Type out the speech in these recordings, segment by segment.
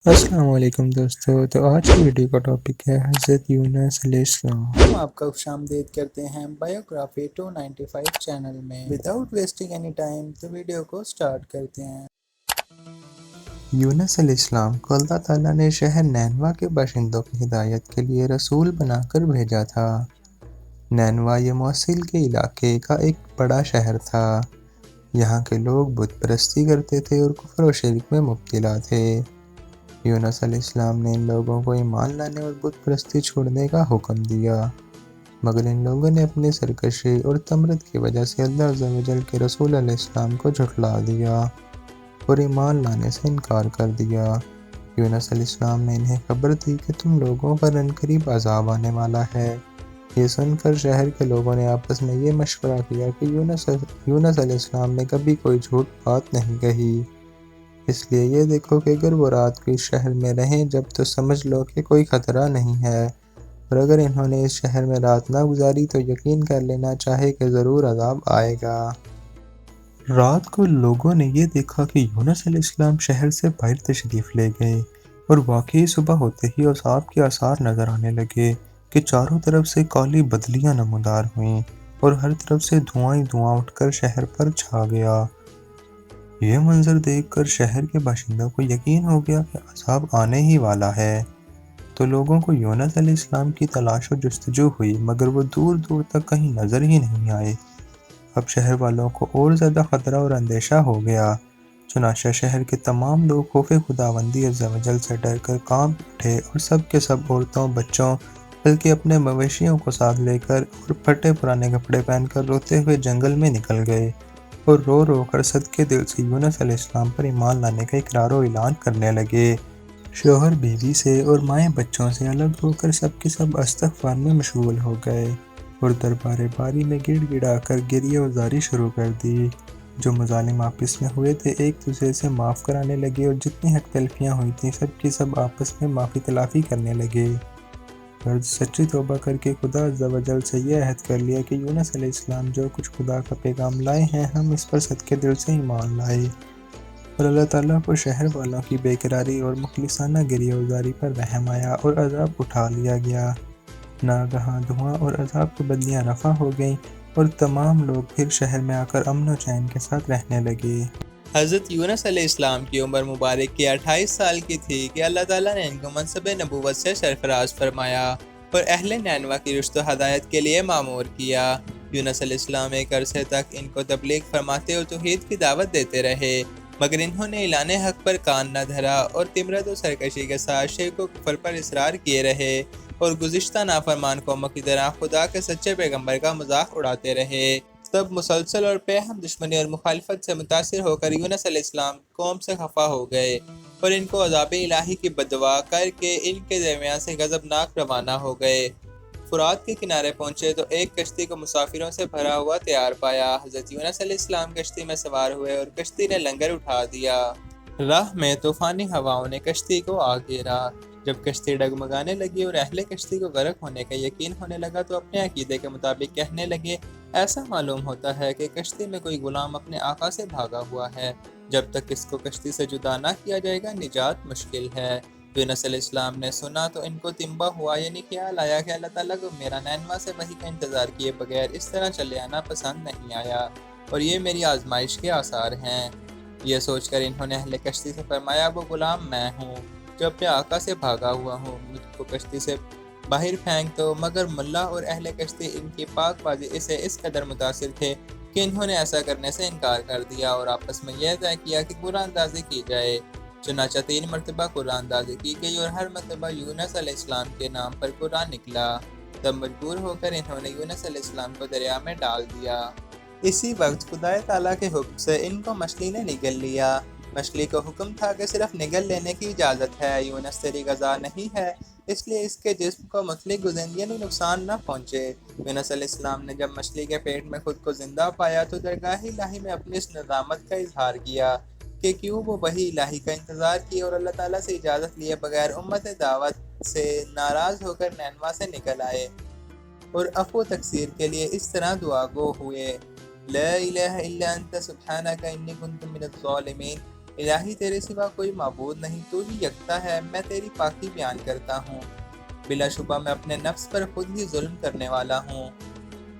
السلام علیکم دوستو، تو آج کی ویڈیو کا ٹاپک ہے حضرت یونس علیہ السلام۔ ہم آپ کا خوش آمدید کرتے ہیں بایوگرافی 295 چینل میں۔ وداؤٹ ویسٹنگ اینی ٹائم تو ویڈیو کو سٹارٹ کرتے ہیں۔ یونس علیہ السلام کو اللہ تعالیٰ نے شہر نینوا کے باشندوں کی ہدایت کے لیے رسول بنا کر بھیجا تھا۔ نینوا یہ موصل کے علاقے کا ایک بڑا شہر تھا۔ یہاں کے لوگ بت پرستی کرتے تھے اور کفر و شرک میں مبتلا تھے۔ یونس علیہ السلام نے ان لوگوں کو ایمان لانے اور بت پرستی چھوڑنے کا حکم دیا، مگر ان لوگوں نے اپنی سرکشی اور تمرد کی وجہ سے اللہ عز و جل کے رسول علیہ السلام کو جھٹلا دیا اور ایمان لانے سے انکار کر دیا۔ یونس علیہ السلام نے انہیں خبر دی کہ تم لوگوں پر عنقریب عذاب آنے والا ہے۔ یہ سن کر شہر کے لوگوں نے آپس میں یہ مشورہ کیا کہ یونس علیہ السلام نے کبھی کوئی جھوٹ بات نہیں کہی، اس لیے یہ دیکھو کہ اگر وہ رات کو اس شہر میں رہیں جب تو سمجھ لو کہ کوئی خطرہ نہیں ہے، اور اگر انہوں نے اس شہر میں رات نہ گزاری تو یقین کر لینا چاہے کہ ضرور عذاب آئے گا۔ رات کو لوگوں نے یہ دیکھا کہ یونس علیہ السلام شہر سے باہر تشریف لے گئے، اور واقعی صبح ہوتے ہی عذاب کے آثار نظر آنے لگے کہ چاروں طرف سے کالی بدلیاں نمودار ہوئیں اور ہر طرف سے دھواں ہی دھواں اٹھ کر شہر پر چھا گیا۔ یہ منظر دیکھ کر شہر کے باشندوں کو یقین ہو گیا کہ عذاب آنے ہی والا ہے، تو لوگوں کو یونس علیہ السلام کی تلاش و جستجو ہوئی، مگر وہ دور دور تک کہیں نظر ہی نہیں آئے۔ اب شہر والوں کو اور زیادہ خطرہ اور اندیشہ ہو گیا، چنانچہ شہر کے تمام لوگ خوف خداوندی عز و جل سے ڈر کر کانپ اٹھے اور سب کے سب عورتوں، بچوں، بلکہ اپنے مویشیوں کو ساتھ لے کر اور پھٹے پرانے کپڑے پہن کر روتے ہوئے جنگل میں نکل گئے اور رو رو کر صدقے دل سے یونس علیہ السلام پر ایمان لانے کا اقرار و اعلان کرنے لگے۔ شوہر بیوی سے اور مائیں بچوں سے الگ ہو کر سب کے سب استغفار میں مشغول ہو گئے اور دربار باری میں گڑ گڑا کر گریہ و زاری شروع کر دی۔ جو مظالم آپس میں ہوئے تھے ایک دوسرے سے معاف کرانے لگے اور جتنی حق تلفیاں ہوئی تھیں سب کی سب آپس میں معافی تلافی کرنے لگے۔ فرد سچی توبہ کر کے خدا عز و جل سے یہ عہد کر لیا کہ یونس علیہ السلام جو کچھ خدا کا پیغام لائے ہیں ہم اس پر صدقے دل سے ایمان لائے، اور اللہ تعالیٰ کو شہر والوں کی بے قراری اور مخلصانہ گریہ وزاری پر رحم آیا اور عذاب اٹھا لیا گیا۔ ناگہاں دھواں اور عذاب کی بدلیاں رفع ہو گئیں اور تمام لوگ پھر شہر میں آ کر امن و چین کے ساتھ رہنے لگے۔ حضرت یونس علیہ السلام کی عمر مبارک کی 28 سال کی تھی کہ اللہ تعالیٰ نے ان کو منصب نبوت سے سرفراز فرمایا اور اہل نینوا کی رشد و ہدایت کے لیے مامور کیا۔ یونس علیہ السلام ایک عرصے تک ان کو تبلیغ فرماتے اور توحید کی دعوت دیتے رہے، مگر انہوں نے اعلان حق پر کان نہ دھرا اور تمرد و سرکشی کے ساتھ شرک و کفر پر اصرار کیے رہے اور گزشتہ نافرمان قوموں کی طرح خدا کے سچے پیغمبر کا مذاق اڑاتے رہے۔ تب مسلسل اور بے ہم دشمنی اور مخالفت سے متاثر ہو کر یونس علیہ السلام قوم سے خفا ہو گئے اور ان کو عذاب الہی کی بددعا کر کے ان کے درمیان سے غضبناک روانہ ہو گئے۔ فرات کے کنارے پہنچے تو ایک کشتی کو مسافروں سے بھرا ہوا تیار پایا۔ حضرت یونس علیہ السلام کشتی میں سوار ہوئے اور کشتی نے لنگر اٹھا دیا۔ راہ میں طوفانی ہواؤں نے کشتی کو آ گھیرا۔ جب کشتی ڈگمگانے لگی اور اہل کشتی کو غرق ہونے کا یقین ہونے لگا تو اپنے عقیدے کے مطابق کہنے لگے، ایسا معلوم ہوتا ہے کہ کشتی میں کوئی غلام اپنے آقا سے بھاگا ہوا ہے، جب تک اس کو کشتی سے جدا نہ کیا جائے گا نجات مشکل ہے۔ یونس علیہ السلام نے سنا تو ان کو تنبہ ہوا، یعنی خیال آیا کہ اللہ تعالیٰ کو میرا نینوا سے وحی کا انتظار کیے بغیر اس طرح چلے آنا پسند نہیں آیا اور یہ میری آزمائش کے آثار ہیں۔ یہ سوچ کر انہوں نے اہل کشتی سے فرمایا، وہ غلام میں ہوں جو اپنے آقا سے بھاگا ہوا ہوں، مجھ کو کشتی سے باہر پھینک دو۔ مگر ملا اور اہل کشتی ان کی پاک بازی سے اس قدر متاثر تھے کہ انہوں نے ایسا کرنے سے انکار کر دیا اور آپس میں یہ طے کیا کہ قرآن اندازی کی جائے۔ چنانچہ 3 مرتبہ قرآن اندازی کی گئی اور ہر مرتبہ یونس علیہ السلام کے نام پر قرآن نکلا۔ تب مجبور ہو کر انہوں نے یونس علیہ السلام کو دریا میں ڈال دیا۔ اسی وقت خدا تعالیٰ کے حکم سے ان کو مچھلی نے نگل لیا۔ مچھلی کو حکم تھا کہ صرف نگل لینے کی اجازت ہے، یونس تیری غذا نہیں ہے، اس لیے اس کے جسم کو مطلق گزندگی یعنی نقصان نہ پہنچے۔ یونس علیہ السلام نے جب مچھلی کے پیٹ میں خود کو زندہ پایا تو درگاہ الہی میں اپنی اس ندامت کا اظہار کیا کہ کیوں وہ وحی الہی کا انتظار کیے اور اللہ تعالیٰ سے اجازت لیے بغیر امت دعوت سے ناراض ہو کر نینوا سے نکل آئے اور عفو و تقصیر کے لیے اس طرح دعا گو ہوئے، لا الہ الا انت سبحانک انی کنت من الظالمین۔ الہی تیرے سوا کوئی معبود نہیں، تو ہی یکتا ہے، میں تیری پاکی بیان کرتا ہوں، بلا شبہ میں اپنے نفس پر خود ہی ظلم کرنے والا ہوں۔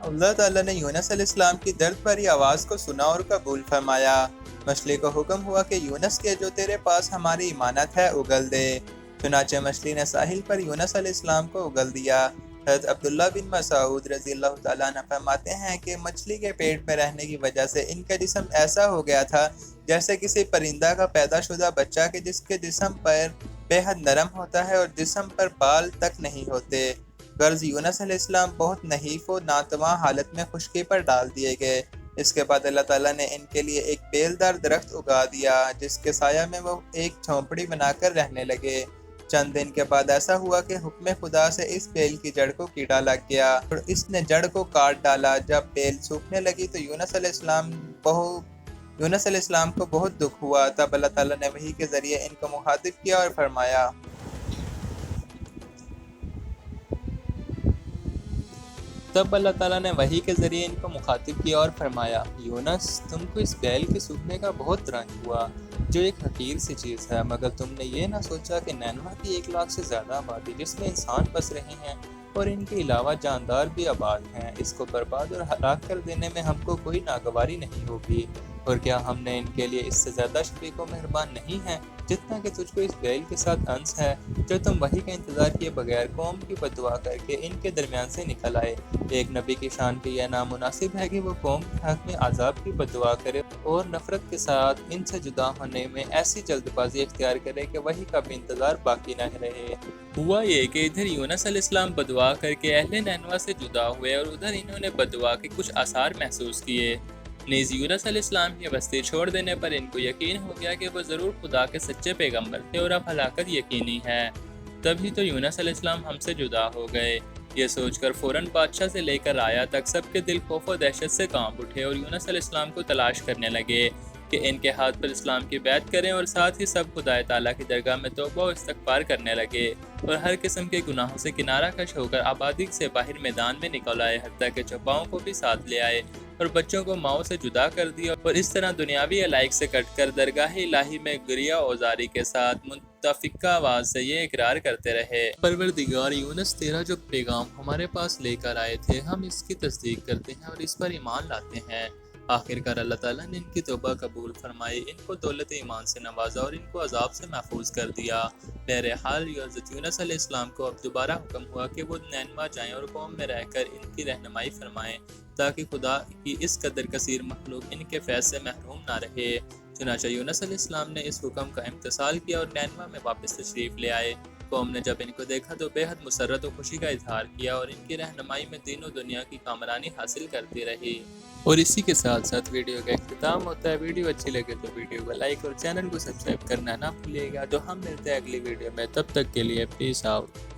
اللہ تعالیٰ نے یونس علیہ السلام کی درد بھری آواز کو سنا اور قبول فرمایا۔ مچھلی کو حکم ہوا کہ یونس کے جو تیرے پاس ہماری امانت ہے اگل دے۔ چنانچہ مچھلی نے ساحل پر یونس علیہ السلام کو اگل دیا۔ حضرت عبداللہ بن مسعود رضی اللہ تعالیٰ عنہ فرماتے ہیں کہ مچھلی کے پیٹ میں رہنے کی وجہ سے ان کا جسم ایسا ہو گیا تھا جیسے کسی پرندہ کا پیدا شدہ بچہ کہ جس کے جسم پر بے حد نرم ہوتا ہے اور جسم پر بال تک نہیں ہوتے۔ غرض یونس علیہ السلام بہت نحیف و ناتواں حالت میں خشکی پر ڈال دیے گئے۔ اس کے بعد اللہ تعالیٰ نے ان کے لیے ایک بیلدار درخت اگا دیا جس کے سایہ میں وہ ایک جھونپڑی بنا کر رہنے لگے۔ چند دن کے بعد ایسا ہوا کہ حکم خدا سے اس بیل کی جڑ کو کیڑا لگ گیا اور اس نے جڑ کو کاٹ ڈالا۔ جب بیل سوکھنے لگی تو یونس علیہ السلام کو بہت دکھ ہوا۔ تب اللہ تعالیٰ نے وحی کے ذریعے ان کو مخاطب کیا اور فرمایا یونس تم کو اس بیل کے سوکھنے کا بہت رنج ہوا جو ایک حقیر سی چیز ہے، مگر تم نے یہ نہ سوچا کہ نینوا کی 1,00,000 سے زیادہ آبادی جس میں انسان بس رہے ہیں اور ان کے علاوہ جاندار بھی آباد ہیں، اس کو برباد اور ہلاک کر دینے میں ہم کو کوئی ناگواری نہیں ہوگی، اور کیا ہم نے ان کے لیے اس سے زیادہ شفیق و مہربان نہیں ہیں جتنا کہ تجھ کو اس بیل کے ساتھ انس ہے جو تم وحی کا انتظار کیے بغیر قوم کی بد دعا کر کے ان کے درمیان سے نکل آئے۔ ایک نبی کی شان کے یہ نامناسب ہے کہ وہ قوم کے حق میں عذاب کی بد دعا کرے اور نفرت کے ساتھ ان سے جدا ہونے میں ایسی جلد بازی اختیار کرے کہ وحی کا بھی انتظار باقی نہ رہے۔ ہوا یہ کہ ادھر یونس علیہ السلام بدعا کر کے اہل نینوا سے جدا ہوئے اور ادھر انہوں نے بدعا کے کچھ آثار محسوس کیے۔ نیز یونس علیہ السلام کی بستی چھوڑ دینے پر ان کو یقین ہو گیا کہ وہ ضرور خدا کے سچے پیغمبر تھے اور اب ہلاکت یقینی ہے۔ تبھی تو یونس علیہ السلام ہم سے جدا ہو گئے۔ یہ سوچ کر فوراً بادشاہ سے لے کر آیا تک سب کے دل خوف و دہشت سے کانپ اٹھے اور یونس علیہ السلام کو تلاش کرنے لگے کہ ان کے ہاتھ پر اسلام کی بیعت کریں، اور ساتھ ہی سب خدا تعالیٰ کی درگاہ میں توبہ و استغفار کرنے لگے اور ہر قسم کے گناہوں سے کنارہ کش ہو کر آبادی سے باہر میدان میں نکل آئے، حتیٰ کہ چوپاؤں کو بھی ساتھ لے آئے اور بچوں کو ماؤں سے جدا کر دیا، اور اس طرح دنیاوی علائق سے کٹ کر درگاہ الہی میں گریہ اوزاری کے ساتھ متفقہ آواز سے یہ اقرار کرتے رہے، پروردگار یونس تیرا جو پیغام ہمارے پاس لے کر آئے تھے ہم اس کی تصدیق کرتے ہیں اور اس پر ایمان لاتے ہیں۔ آخرکار اللہ تعالیٰ نے ان کی توبہ قبول فرمائی، ان کو دولت ایمان سے نوازا اور ان کو عذاب سے محفوظ کر دیا۔ بہرحال حضرت یونس علیہ السلام کو اب دوبارہ حکم ہوا کہ وہ نینوا جائیں اور قوم میں رہ کر ان کی رہنمائی فرمائیں تاکہ خدا کی اس قدر کثیر مخلوق ان کے فیض سے محروم نہ رہے۔ چنانچہ یونس علیہ السلام نے اس حکم کا امتثال کیا اور نینوا میں واپس تشریف لے آئے۔ قوم نے جب ان کو دیکھا تو بے حد مسرت و خوشی کا اظہار کیا اور ان کی رہنمائی میں دین و دنیا کی کامرانی حاصل کرتی رہی۔ اور اسی کے ساتھ ساتھ ویڈیو کا اختتام ہوتا ہے۔ ویڈیو اچھی لگے تو ویڈیو کو لائک اور چینل کو سبسکرائب کرنا نہ بھولیے گا۔ تو ہم ملتے ہیں اگلی ویڈیو میں، تب تک کے لیے پیس آؤٹ۔